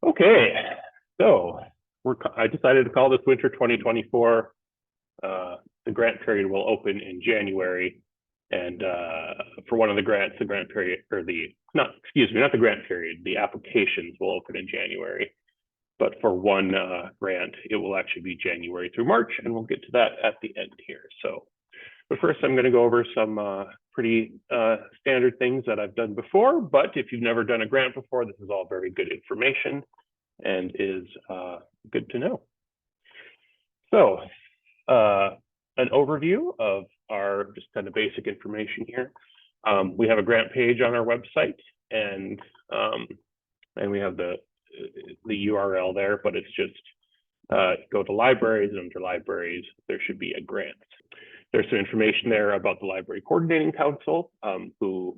Okay, so I decided to call this winter 2024. The grant period will open in January, and for one of the grants, the grant period, or not the grant period, the applications will open in January. But for one grant, it will actually be January through March, and we'll get to that at the end here. But first, I'm going to go over some pretty standard things that I've done before. But if you've never done a grant before, this is all very good information and is good to know. So an overview of our just kind of basic information here. We have a grant page on our website, and we have the URL there, but it's just go to libraries, and under libraries, there should be a grant. There's some information there about the Library Coordinating Council, who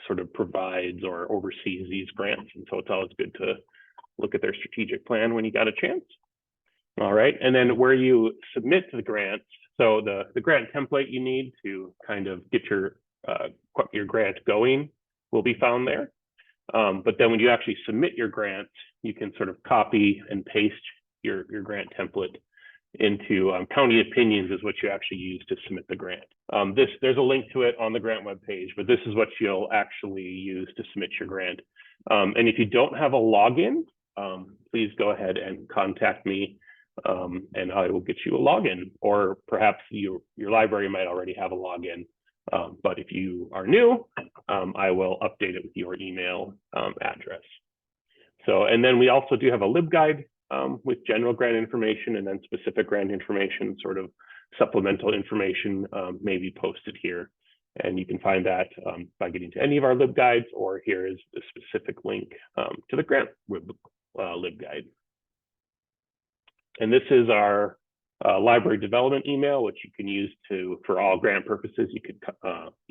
sort of provides or oversees these grants. And so it's always good to look at their strategic plan when you got a chance. All right, and then where you submit the grants, so the grant template you need to kind of get your grant going will be found there. But then when you actually submit your grant, you can sort of copy and paste your grant template into County Opinions is what you actually use to submit the grant. There's a link to it on the grant webpage, but this is what you'll actually use to submit your grant. And if you don't have a login, please go ahead and contact me, and I will get you a login, or perhaps your library might already have a login. But if you are new, I will update it with your email address. So, and then we also do have a LibGuide with general grant information, and then specific grant information, sort of supplemental information may be posted here. And you can find that by getting to any of our LibGuides, or here is the specific link to the grant LibGuide. And this is our library development email, which you can use for all grant purposes. You could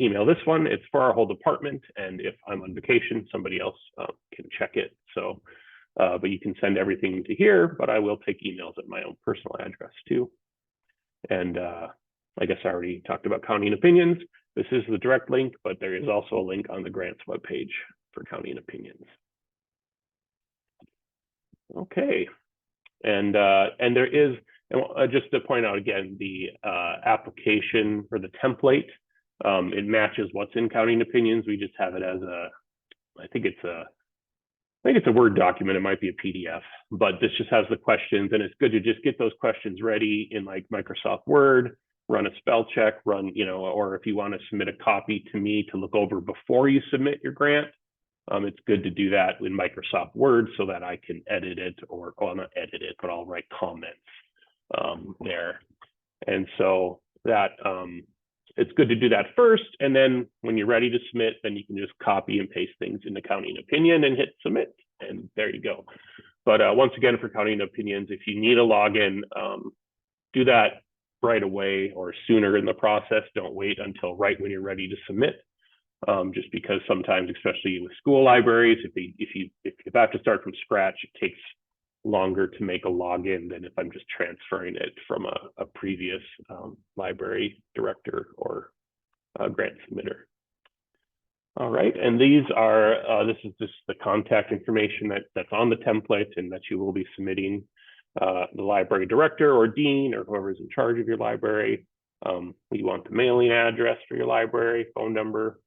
email this one. It's for our whole department, and if I'm on vacation, somebody else can check it. So, but you can send everything to here, but I will take emails at my own personal address too. And I guess I already talked about County and Opinions. This is the direct link, but there is also a link on the grants webpage for County and Opinions. Okay, and there is, and just to point out again, the application or the template, it matches what's in County and Opinions. We just have it as I think it's a Word document. It might be a PDF, but this just has the questions, and it's good to just get those questions ready in like Microsoft Word, run a spell check, or if you want to submit a copy to me to look over before you submit your grant, it's good to do that in Microsoft Word so that I can edit it, or not edit it, but I'll write comments there. And so that it's good to do that first, and then when you're ready to submit, then you can just copy and paste things into County and Opinion and hit submit, and there you go. But once again, for County and Opinions, if you need a login, do that right away or sooner in the process. Don't wait until right when you're ready to submit, just because sometimes, especially with school libraries, if you have to start from scratch, it takes longer to make a login than if I'm just transferring it from a previous library director or grant submitter. All right, and these are, this is just the contact information that's on the template and that you will be submitting. The library director or dean or whoever is in charge of your library. You want the mailing address for your library, phone number.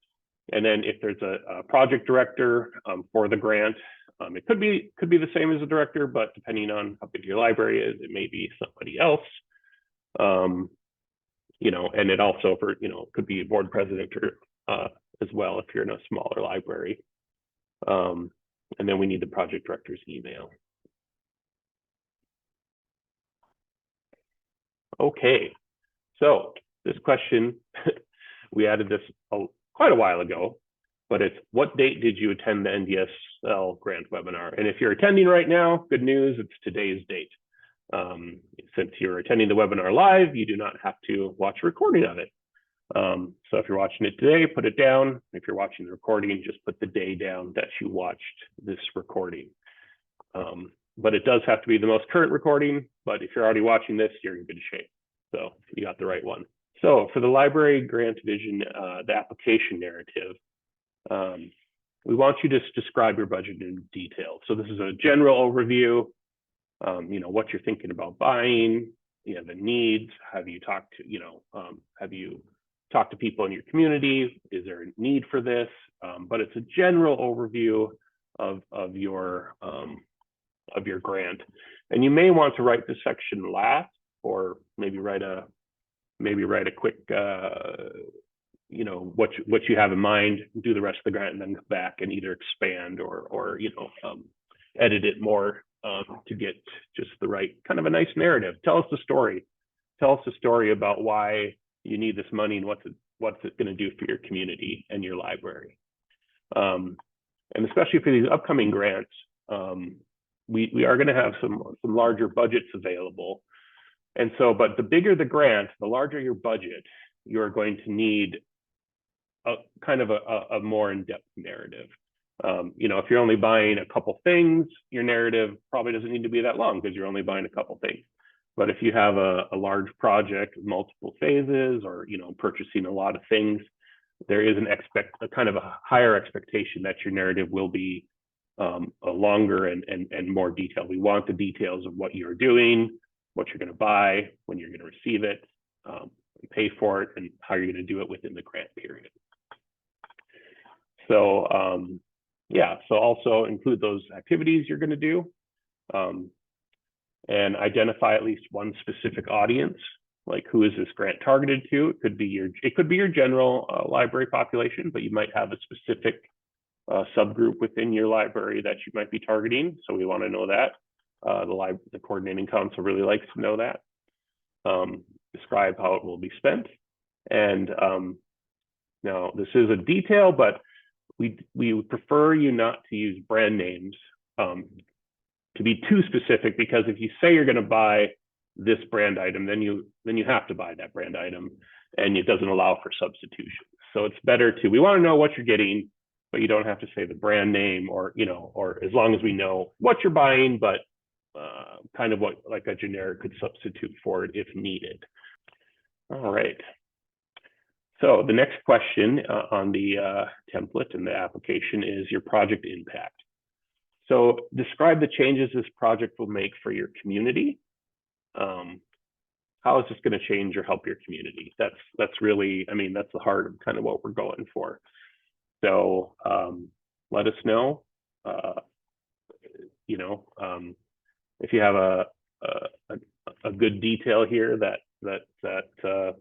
And then if there's a project director for the grant, it could be the same as a director, but depending on how big your library is, it may be somebody else. And it also could be a board president or as well if you're in a smaller library. And then we need the project director's email. Okay, so this question, we added this quite a while ago, but it's, what date did you attend the NDSL grant webinar? And if you're attending right now, good news, it's today's date. Since you're attending the webinar live, you do not have to watch a recording of it. So if you're watching it today, put it down. If you're watching the recording, just put the day down that you watched this recording. But it does have to be the most current recording, but if you're already watching this, you're in good shape. So you got the right one. So for the library grant division, the application narrative, we want you to describe your budget in detail. So this is a general overview, what you're thinking about buying, the needs. Have you talked to people in your community? Is there a need for this? But it's a general overview of your grant. And you may want to write this section last, or maybe write a quick what you have in mind, do the rest of the grant, and then come back and either expand or edit it more to get just the right kind of a nice narrative. Tell us the story. Tell us the story about why you need this money and what's it going to do for your community and your library. And especially for these upcoming grants, we are going to have some larger budgets available. And so, but the bigger the grant, the larger your budget, you're going to need a kind of a more in-depth narrative. If you're only buying a couple things, your narrative probably doesn't need to be that long because you're only buying a couple things. But if you have a large project with multiple phases, or purchasing a lot of things, there is a kind of a higher expectation that your narrative will be a longer and more detailed. We want the details of what you're doing, what you're going to buy, when you're going to receive it, pay for it, and how you're going to do it within the grant period. So so also include those activities you're going to do, and identify at least one specific audience, like who is this grant targeted to? It could be your general library population, but you might have a specific subgroup within your library that you might be targeting. So we want to know that. The coordinating council really likes to know that. Describe how it will be spent. And now this is a detail, but we would prefer you not to use brand names to be too specific, because if you say you're going to buy this brand item, then you have to buy that brand item, and it doesn't allow for substitution. So it's better we want to know what you're getting, but you don't have to say the brand name, or as long as we know what you're buying, but kind of what like a generic could substitute for it if needed. All right. So the next question on the template and the application is your project impact. So describe the changes this project will make for your community. How is this going to change or help your community? That's really, that's the heart of kind of what we're going for. So let us know, if you have a good detail here that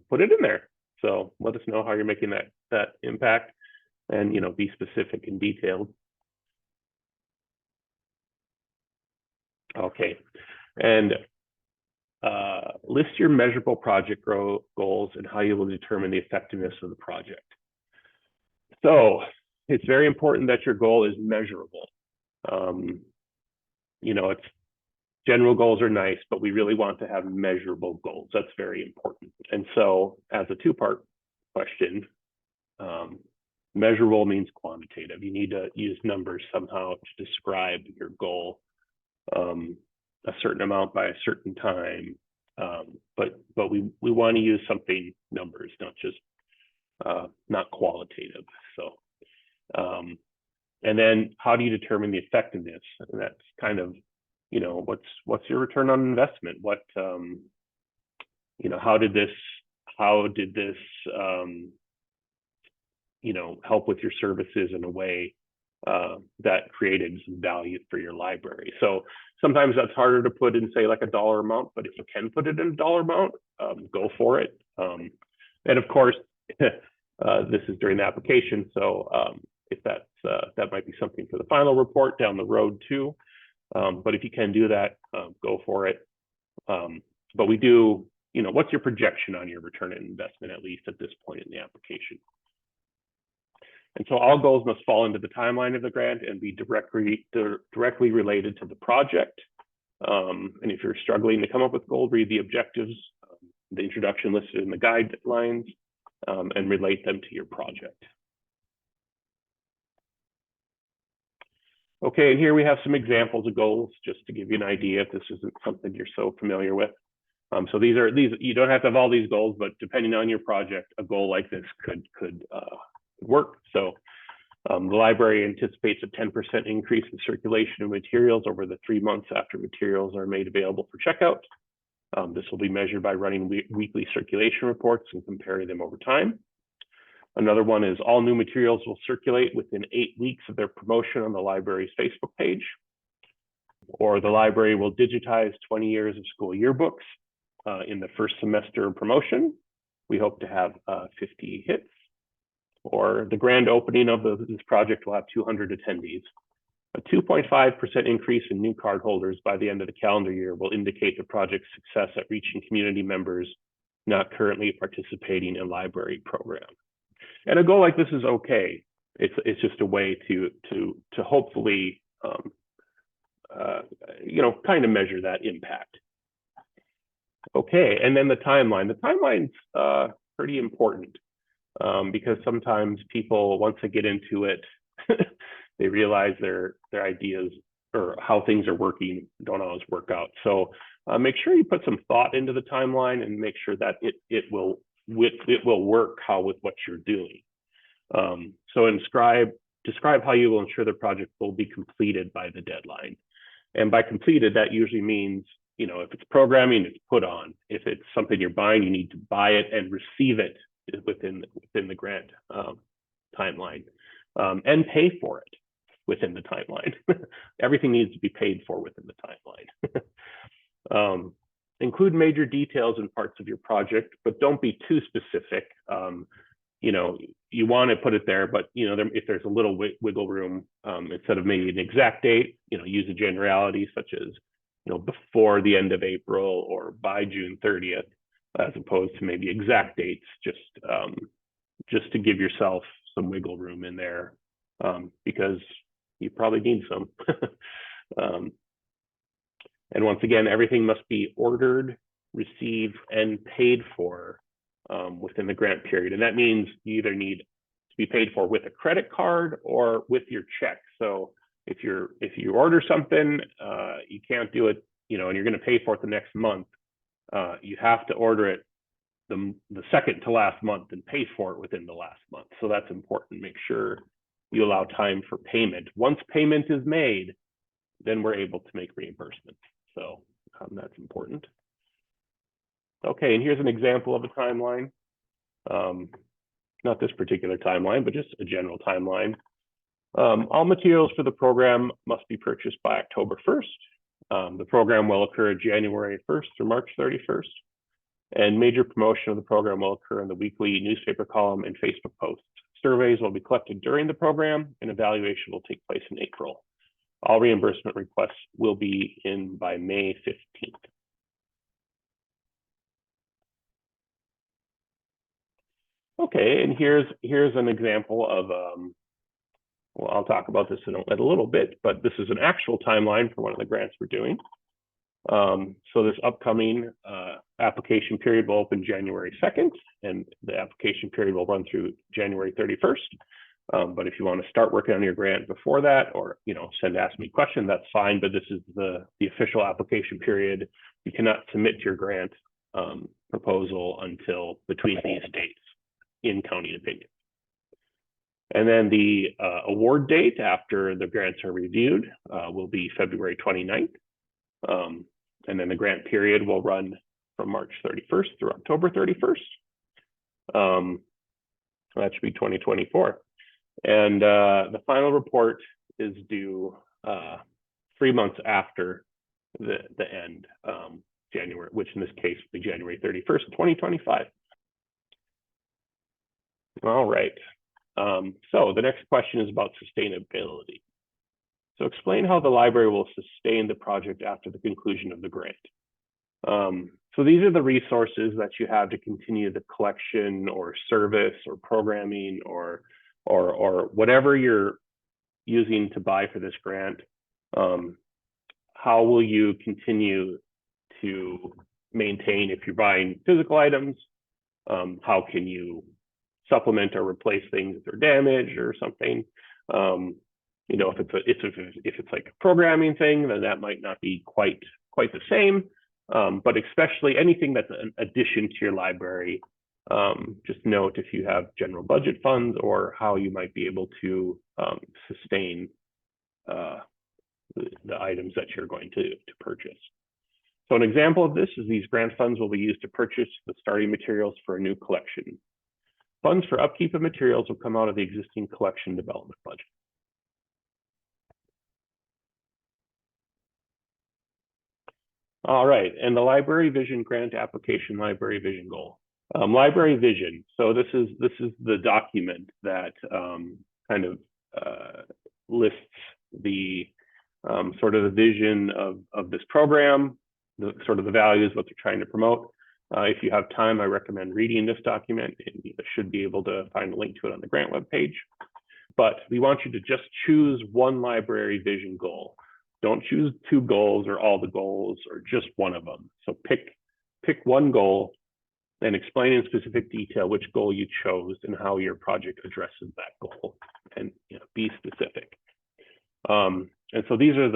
put it in there. So let us know how you're making that impact, and be specific and detailed. Okay, and list your measurable project goals and how you will determine the effectiveness of the project. So it's very important that your goal is measurable. It's general goals are nice, but we really want to have measurable goals. That's very important. And so as a two-part question, measurable means quantitative. You need to use numbers somehow to describe your goal, a certain amount by a certain time. But we want to use something numbers, not just not qualitative. So and then how do you determine the effectiveness? And that's kind of, what's your return on investment? What how did this help with your services in a way that created some value for your library? So sometimes that's harder to put in, say, like a dollar amount, but if you can put it in a dollar amount, go for it. And of course, this is during the application, so if that might be something for the final report down the road too. But if you can do that, go for it. But we do, what's your projection on your return on investment, at least at this point in the application? And so all goals must fall into the timeline of the grant and be directly related to the project. And if you're struggling to come up with goals, read the objectives, the introduction listed in the guidelines, and relate them to your project. Okay, and here we have some examples of goals, just to give you an idea if this isn't something you're so familiar with. So these you don't have to have all these goals, but depending on your project, a goal like this could work. So The library anticipates a 10% increase in circulation of materials over the 3 months after materials are made available for checkout. This will be measured by running weekly circulation reports and comparing them over time. Another one is all new materials will circulate within 8 weeks of their promotion on the library's Facebook page. Or the library will digitize 20 years of school yearbooks in the first semester of promotion. We hope to have 50 hits. Or the grand opening of this project will have 200 attendees. A 2.5% increase in new card holders by the end of the calendar year will indicate the project's success at reaching community members not currently participating in library programs. And a goal like this is okay. It's just a way to hopefully kind of measure that impact. Okay, and then the timeline. The timeline's pretty important. Because sometimes people, once they get into it, they realize their ideas or how things are working don't always work out. So make sure you put some thought into the timeline and make sure that it will work with what you're doing. So describe how you will ensure the project will be completed by the deadline. And by completed, that usually means, if it's programming, it's put on. If it's something you're buying, you need to buy it and receive it within the grant timeline, and pay for it within the timeline. Everything needs to be paid for within the timeline. Include major details in parts of your project, but don't be too specific. You want to put it there, but if there's a little wiggle room, instead of maybe an exact date, use a generality such as before the end of April or by June 30th. As opposed to maybe exact dates, just to give yourself some wiggle room in there, because you probably need some. And once again, everything must be ordered, received, and paid for within the grant period. And that means you either need to be paid for with a credit card or with your check. So if you order something, you can't do it, and you're going to pay for it the next month. You have to order it the second to last month and pay for it within the last month. So that's important. Make sure you allow time for payment. Once payment is made, then we're able to make reimbursement. So that's important. Okay, and here's an example of a timeline. Not this particular timeline, but just a general timeline. All materials for the program must be purchased by October 1st. The program will occur January 1st through March 31st. And major promotion of the program will occur in the weekly newspaper column and Facebook posts. Surveys will be collected during the program, and evaluation will take place in April. All reimbursement requests will be in by May 15th. Okay, and here's an example of, well, I'll talk about this in a little bit, but this is an actual timeline for one of the grants we're doing. So this upcoming application period will open January 2nd, and the application period will run through January 31st. But if you want to start working on your grant before that, or ask me a question, that's fine. But this is the official application period. You cannot submit your grant proposal until between these dates in county opinion. And then the award date after the grants are reviewed will be February 29th. And then the grant period will run from March 31st through October 31st. That should be 2024. And the final report is due 3 months after the end, January, which in this case will be January 31st, 2025. All right. So the next question is about sustainability. So explain how the library will sustain the project after the conclusion of the grant. So these are the resources that you have to continue the collection or service or programming or whatever you're using to buy for this grant. How will you continue to maintain if you're buying physical items? How can you supplement or replace things if they're damaged or something? If it's like a programming thing, then that might not be quite the same. But especially anything that's an addition to your library, just note if you have general budget funds or how you might be able to sustain the items that you're going to purchase. So an example of this is these grant funds will be used to purchase the starting materials for a new collection. Funds for upkeep of materials will come out of the existing collection development budget. All right, and the Library Vision Grant Application Library Vision Goal. Library Vision, so this is the document that kind of lists the sort of the vision of this program, the sort of the values, what they're trying to promote. If you have time, I recommend reading this document, and you should be able to find a link to it on the grant webpage. But we want you to just choose one library vision goal. Don't choose 2 goals or all the goals or just one of them. So pick one goal and explain in specific detail which goal you chose and how your project addresses that goal, and be specific. And so these are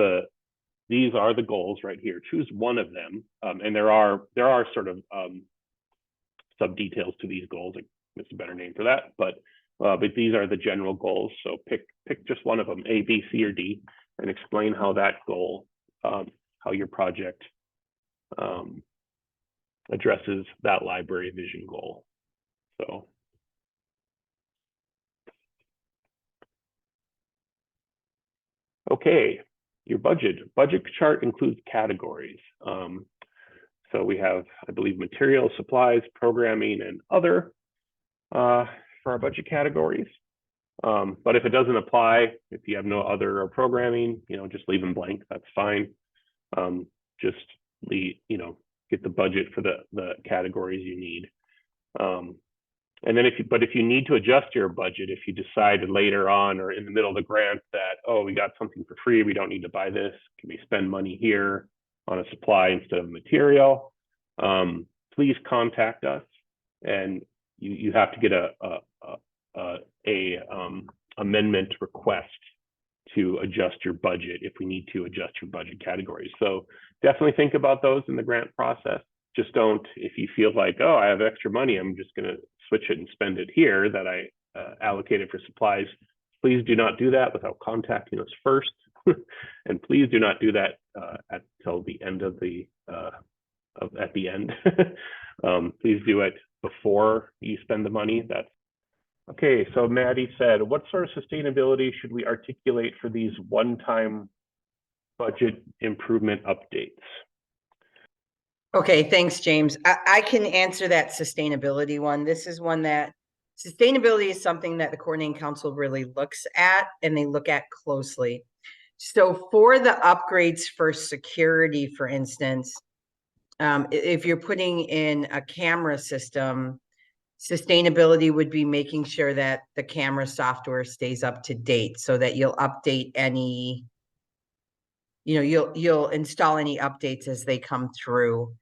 the goals right here. Choose one of them, and there are sort of sub details to these goals. It's a better name for that, but these are the general goals. So pick just one of them, A, B, C, or D, and explain how that goal, how your project addresses that library vision goal. So. Okay, your budget chart includes categories. So we have, I believe, materials, supplies, programming, and other for our budget categories. But if it doesn't apply, if you have no other or programming, just leave them blank. That's fine. Just get the budget for the categories you need. And then if you need to adjust your budget, if you decide later on or in the middle of the grant that, oh, we got something for free, we don't need to buy this, can we spend money here on a supply instead of a material? Please contact us, and you have to get a amendment request to adjust your budget if we need to adjust your budget categories. So definitely think about those in the grant process. Just don't, if you feel like, oh, I have extra money, I'm just going to switch it and spend it here that I allocated for supplies. Please do not do that without contacting us first. And please do not do that until the end of at the end. Please do it before you spend the money. That's okay. So Maddie said, what sort of sustainability should we articulate for these one-time budget improvement updates? Okay, thanks, James. I can answer that sustainability one. This is one that sustainability is something that the coordinating council really looks at, and they look at closely. So for the upgrades for security, for instance, if you're putting in a camera system, sustainability would be making sure that the camera software stays up to date, so that you'll update any, you'll install any updates as they come through.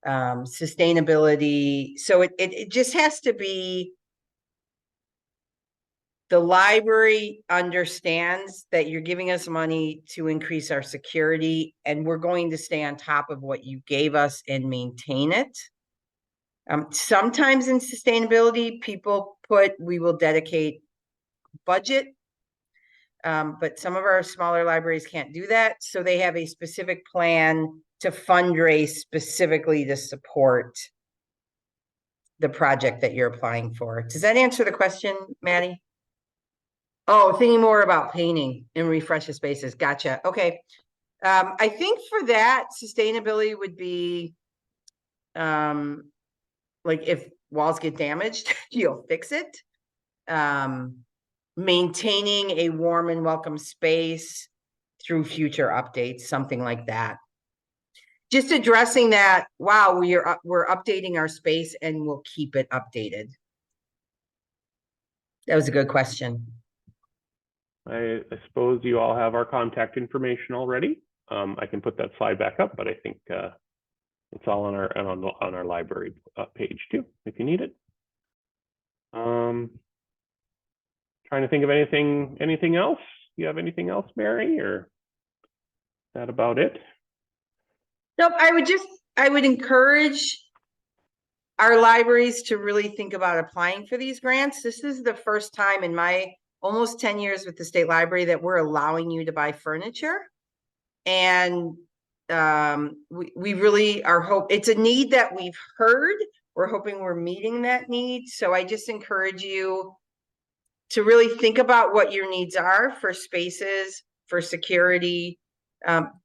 Sustainability, so it just has to be, the library understands that you're giving us money to increase our security, and we're going to stay on top of what you gave us and maintain it. Sometimes in sustainability, people put, we will dedicate budget, but some of our smaller libraries can't do that. So they have a specific plan to fundraise specifically to support the project that you're applying for. Does that answer the question, Maddie? Oh, thinking more about painting and refresh the spaces. Gotcha. Okay. I think for that, sustainability would be, like if walls get damaged, you'll fix it. Maintaining a warm and welcome space through future updates, something like that. Just addressing that, wow, we're updating our space and we'll keep it updated. That was a good question. I suppose you all have our contact information already. I can put that slide back up, but I think it's all on our library page too, if you need it. Trying to think of anything else. You have anything else, Mary, or is that about it? Nope. I would encourage our libraries to really think about applying for these grants. This is the first time in my almost 10 years with the state library that we're allowing you to buy furniture. And we really are it's a need that we've heard. We're hoping we're meeting that need. So I just encourage you to really think about what your needs are for spaces, for security.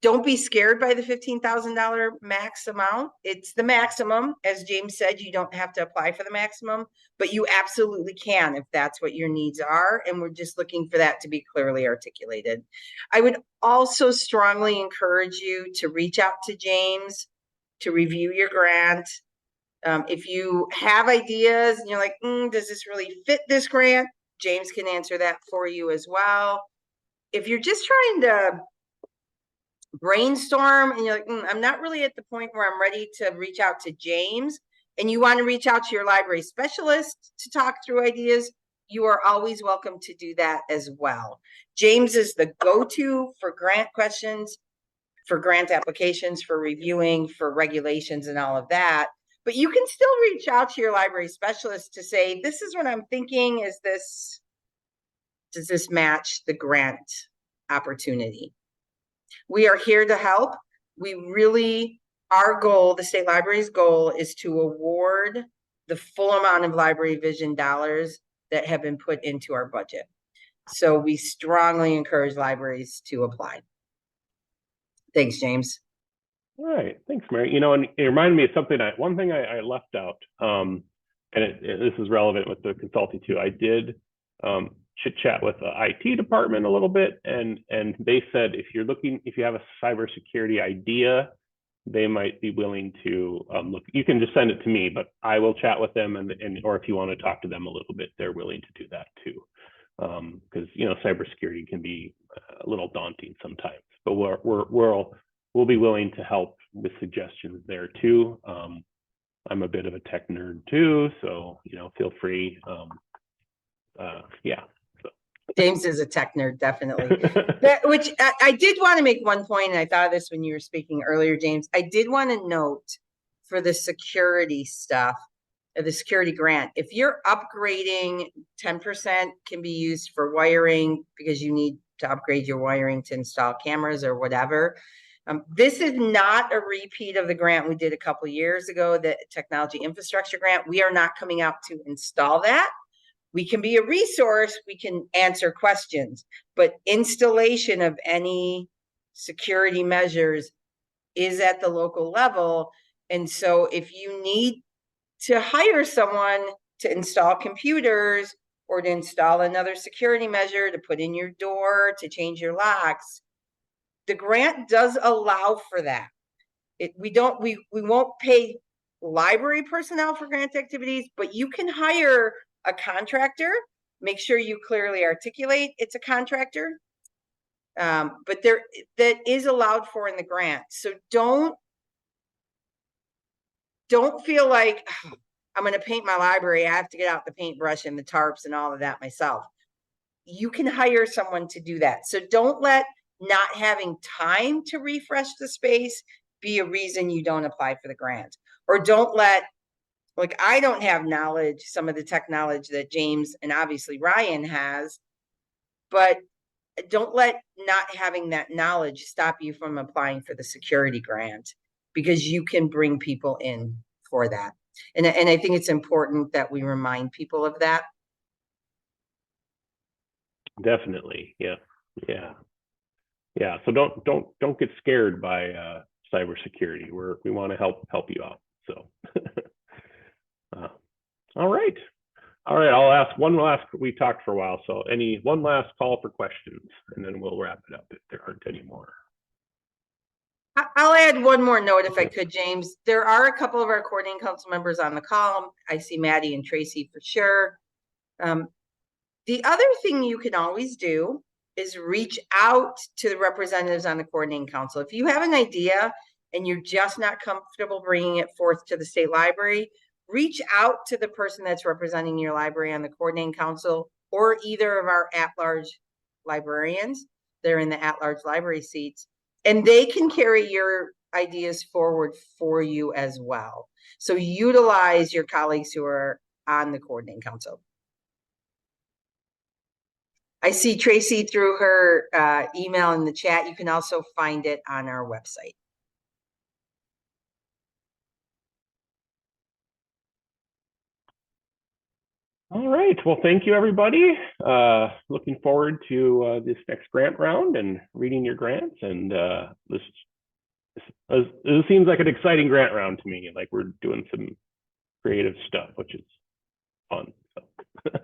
Don't be scared by the $15,000 max amount. It's the maximum. As James said, you don't have to apply for the maximum, but you absolutely can if that's what your needs are. And we're just looking for that to be clearly articulated. I would also strongly encourage you to reach out to James to review your grant. If you have ideas and you're like, does this really fit this grant? James can answer that for you as well. If you're just trying to brainstorm and you're like, I'm not really at the point where I'm ready to reach out to James, and you want to reach out to your library specialist to talk through ideas, you are always welcome to do that as well. James is the go-to for grant questions, for grant applications, for reviewing, for regulations and all of that. But you can still reach out to your library specialist to say, this is what I'm thinking. Does this match the grant opportunity? We are here to help. Our goal, the state library's goal, is to award the full amount of library vision dollars that have been put into our budget. So we strongly encourage libraries to apply. Thanks, James. All right, thanks, Mary. And it reminded me of something. One thing I left out, and this is relevant with the consulting too. I did chit chat with the IT department a little bit, and they said if you have a cybersecurity idea, they might be willing to look. You can just send it to me, but I will chat with them, or if you want to talk to them a little bit, they're willing to do that too. Because cybersecurity can be a little daunting sometimes, but we'll be willing to help with suggestions there too. I'm a bit of a tech nerd too, so feel free. Yeah. So. James is a tech nerd, definitely. Which I did want to make one point, and I thought of this when you were speaking earlier, James. I did want to note for the security stuff, the security grant, if you're upgrading, 10% can be used for wiring because you need to upgrade your wiring to install cameras or whatever. This is not a repeat of the grant we did a couple of years ago, the technology infrastructure grant. We are not coming out to install that. We can be a resource, we can answer questions, but installation of any security measures is at the local level. And so if you need to hire someone to install computers or to install another security measure, to put in your door, to change your locks, the grant does allow for that. We won't pay library personnel for grant activities, but you can hire a contractor. Make sure you clearly articulate it's a contractor. But that is allowed for in the grant. So don't feel like I'm going to paint my library. I have to get out the paintbrush and the tarps and all of that myself. You can hire someone to do that. So don't let not having time to refresh the space be a reason you don't apply for the grant. Or don't let, like, I don't have knowledge, some of the tech knowledge that James and obviously Ryan has, but don't let not having that knowledge stop you from applying for the security grant, because you can bring people in for that. And I think it's important that we remind people of that. Definitely. Yeah. So don't get scared by cybersecurity. We want to help you out. So all right. I'll ask one last. We talked for a while, so one last call for questions, and then we'll wrap it up if there aren't any more. I'll add one more note if I could, James. There are a couple of our coordinating council members on the call. I see Maddie and Tracy for sure. The other thing you can always do is reach out to the representatives on the coordinating council. If you have an idea and you're just not comfortable bringing it forth to the state library, reach out to the person that's representing your library on the coordinating council, or either of our at-large librarians. They're in the at-large library seats, and they can carry your ideas forward for you as well. So utilize your colleagues who are on the coordinating council. I see Tracy threw her email in the chat. You can also find it on our website. All right. Well, thank you, everybody. Looking forward to this next grant round and reading your grants. And this seems like an exciting grant round to me. Like we're doing some creative stuff, which is fun. So.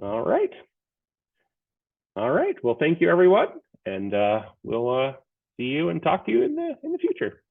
All right. All right. Well, thank you, everyone. And we'll see you and talk to you in the future.